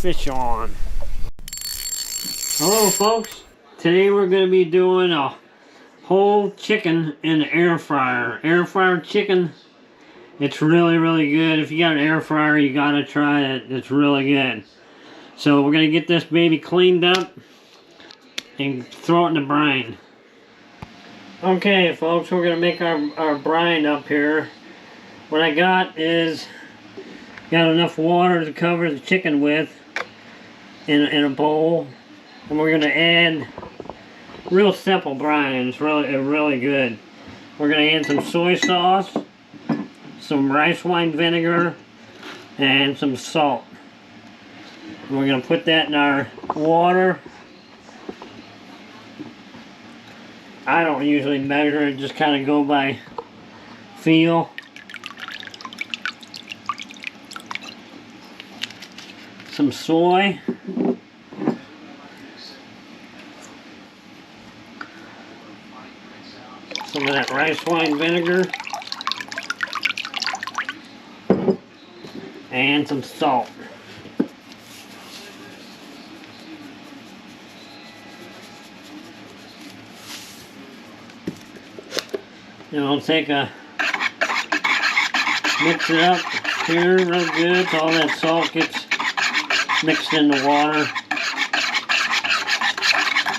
fish on. Hello folks, today we're going to be doing a whole chicken in the air fryer. Air fryer chicken, it's really good. If you got an air fryer, you got to try it. It's really good. So we're going to get this baby cleaned up and throw it in the brine. Okay folks, we're going to make our brine up here. What I got is got enough water to cover the chicken with in a bowl, and we're going to add real simple brine. It's really good. We're going to add some soy sauce, some rice wine vinegar, and some salt. And we're going to put that in our water. I don't usually measure it, just kind of go by feel. Some soy. Some of that rice wine vinegar. And some salt. And I'll take mix it up here real good so all that salt gets mixed in the water.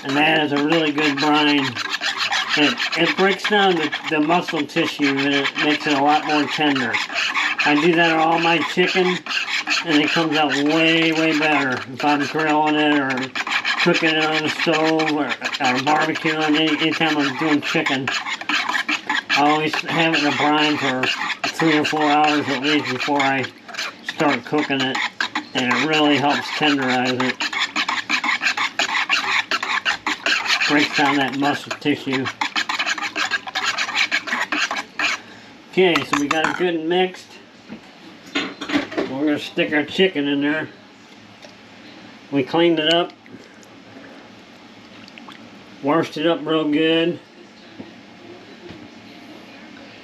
And that is a really good brine. It breaks down the muscle tissue and it makes it a lot more tender. I do that on all my chicken and it comes out way better. If I'm grilling it or cooking it on the stove or barbecuing, anytime I'm doing chicken, I always have it in a brine for 3 or 4 hours at least before I start cooking it, and it really helps tenderize it. Breaks down that muscle tissue. Okay, so we got it good and mixed. We're going to stick our chicken in there. We cleaned it up, washed it up real good.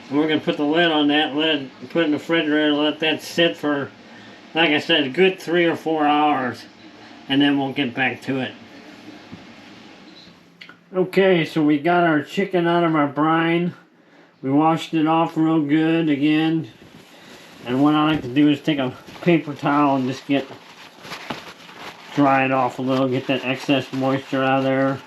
And we're going to put the lid on that, put it in the refrigerator, let that sit for, like I said, a good 3 or 4 hours, and then we'll get back to it. Okay, so we got our chicken out of our brine. We washed it off real good again. And what I like to do is take a paper towel and just dry it off a little, get that excess moisture out of there.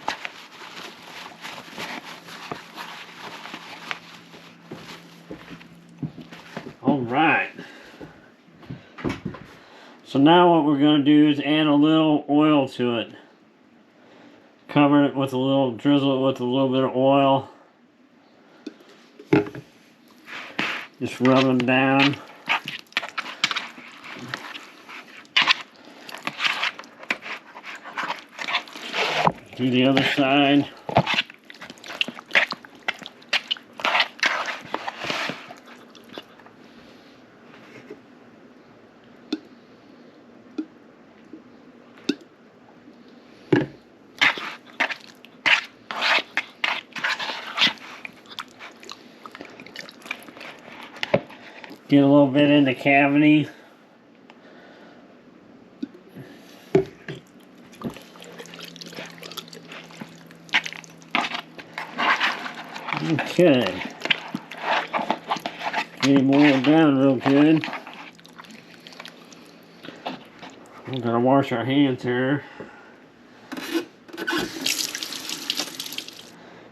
Alright. So now what we're going to do is add a little oil to it. Cover it with drizzle it with a little bit of oil. Just rub them down. Do the other side. Get a little bit in the cavity. Okay. Get it boiled down real good. We're gonna wash our hands here.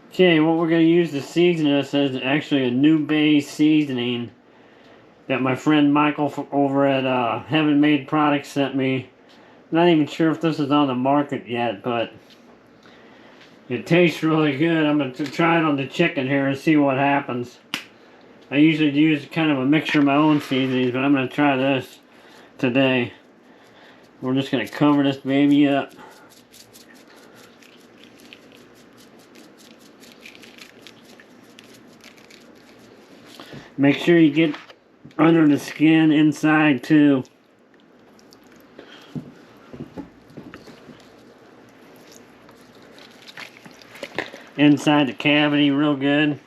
Okay, what we're gonna use to season this is actually a New Bay seasoning that my friend Michael over at Heaven Made Products sent me. Not even sure if this is on the market yet, but it tastes really good. I'm going to try it on the chicken here and see what happens. I usually use kind of a mixture of my own seasonings, but I'm going to try this today. We're just going to cover this baby up. Make sure you get under the skin inside too. Inside the cavity real good.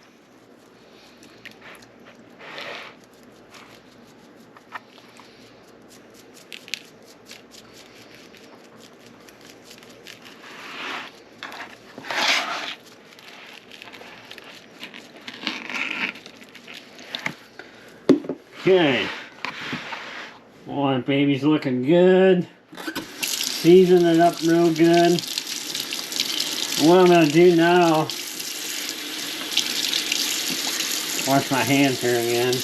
Okay. Oh, that baby's looking good. Season it up real good. What I'm going to do now, wash my hands here again.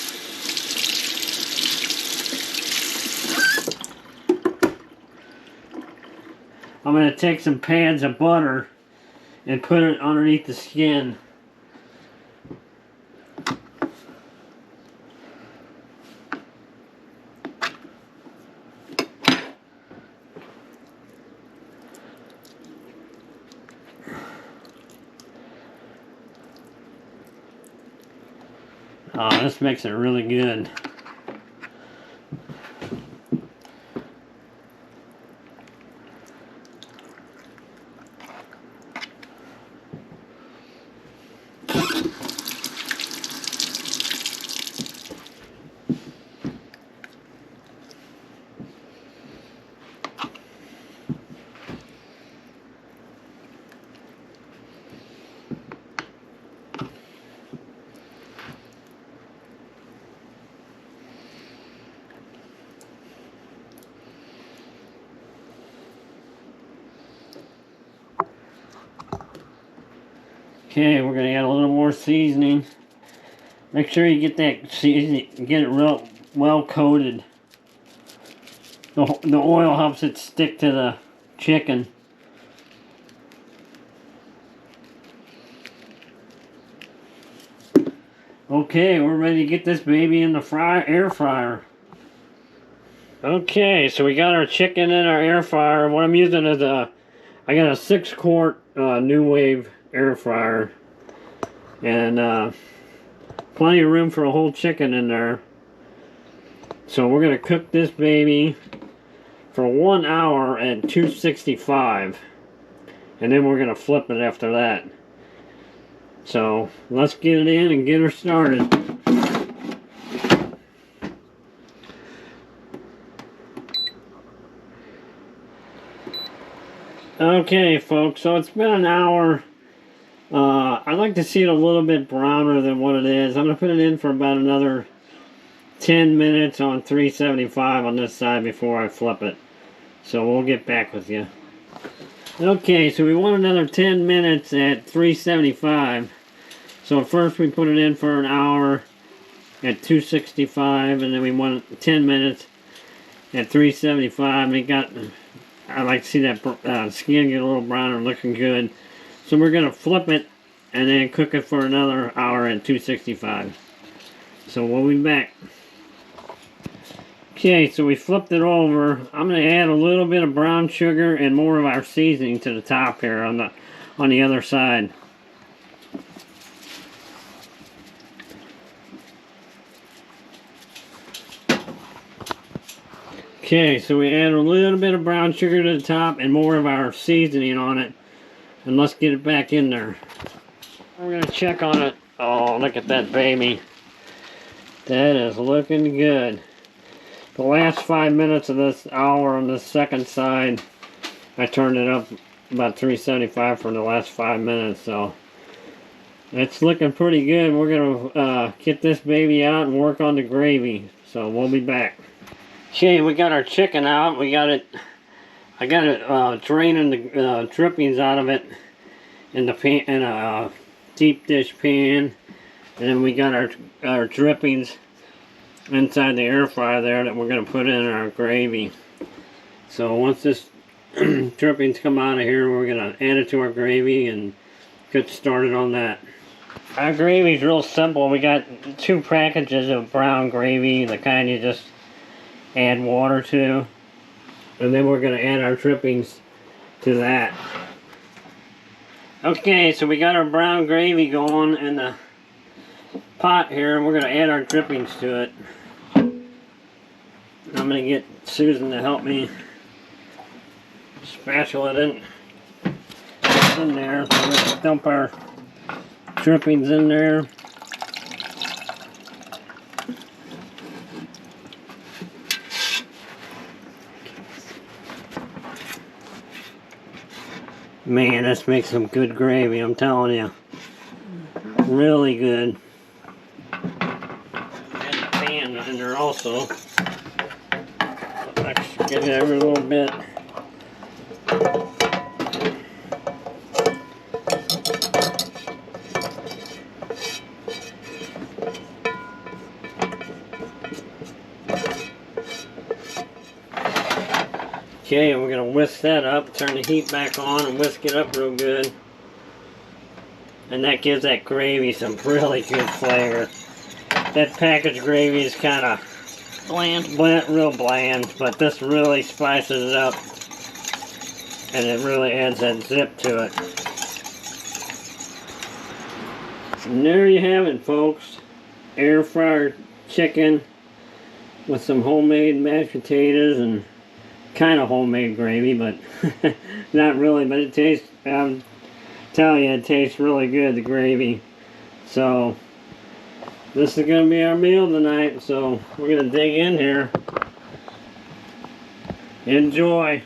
I'm going to take some pads of butter and put it underneath the skin. Oh, this makes it really good. Okay, we're going to add a little more seasoning. Make sure you get that seasoning, get it real well coated. The oil helps it stick to the chicken. Okay, we're ready to get this baby in the air fryer. Okay, so we got our chicken in our air fryer. What I'm using is I got a 6-quart New Wave air fryer, and plenty of room for a whole chicken in there. So we're gonna cook this baby for 1 hour at 265, and then we're gonna flip it after that. So let's get it in and get her started. Okay, folks, so it's been an hour. I'd like to see it a little bit browner than what it is. I'm going to put it in for about another 10 minutes on 375 on this side before I flip it. So we'll get back with you. Okay, so we want another 10 minutes at 375. So first we put it in for an hour at 265, and then we want 10 minutes at 375. And it got, I like to see that skin get a little browner, looking good. So we're going to flip it and then cook it for another hour at 265. So we'll be back. Okay, so we flipped it over. I'm going to add a little bit of brown sugar and more of our seasoning to the top here on the other side. Okay, so we add a little bit of brown sugar to the top and more of our seasoning on it. And let's get it back in there. We're going to check on it. Oh, look at that baby. That is looking good. The last 5 minutes of this hour on the second side, I turned it up about 375 for the last 5 minutes. So it's looking pretty good. We're going to get this baby out and work on the gravy. So we'll be back. Okay, we got our chicken out. We got it. I got it draining the drippings out of it in the pan, in a deep dish pan, and then we got our drippings inside the air fryer there that we're going to put in our gravy. So once this drippings come out of here, we're going to add it to our gravy and get started on that. Our gravy is real simple. We got 2 packages of brown gravy, the kind you just add water to. And then we're going to add our drippings to that. Okay, so we got our brown gravy going in the pot here, and we're going to add our drippings to it. I'm going to get Susan to help me spatula it in there. So we're going to dump our drippings in there. Man, this makes some good gravy, I'm telling you. Really good. And the pan in there also. Let's get it every little bit. Okay, we're going to whisk that up, turn the heat back on and whisk it up real good. And that gives that gravy some really good flavor. That packaged gravy is kind of real bland, but this really spices it up. And it really adds that zip to it. And there you have it, folks. Air fryer chicken with some homemade mashed potatoes and kind of homemade gravy, but not really. But it tastes, I'm telling you, it tastes really good, the gravy. So this is going to be our meal tonight. So we're going to dig in here. Enjoy.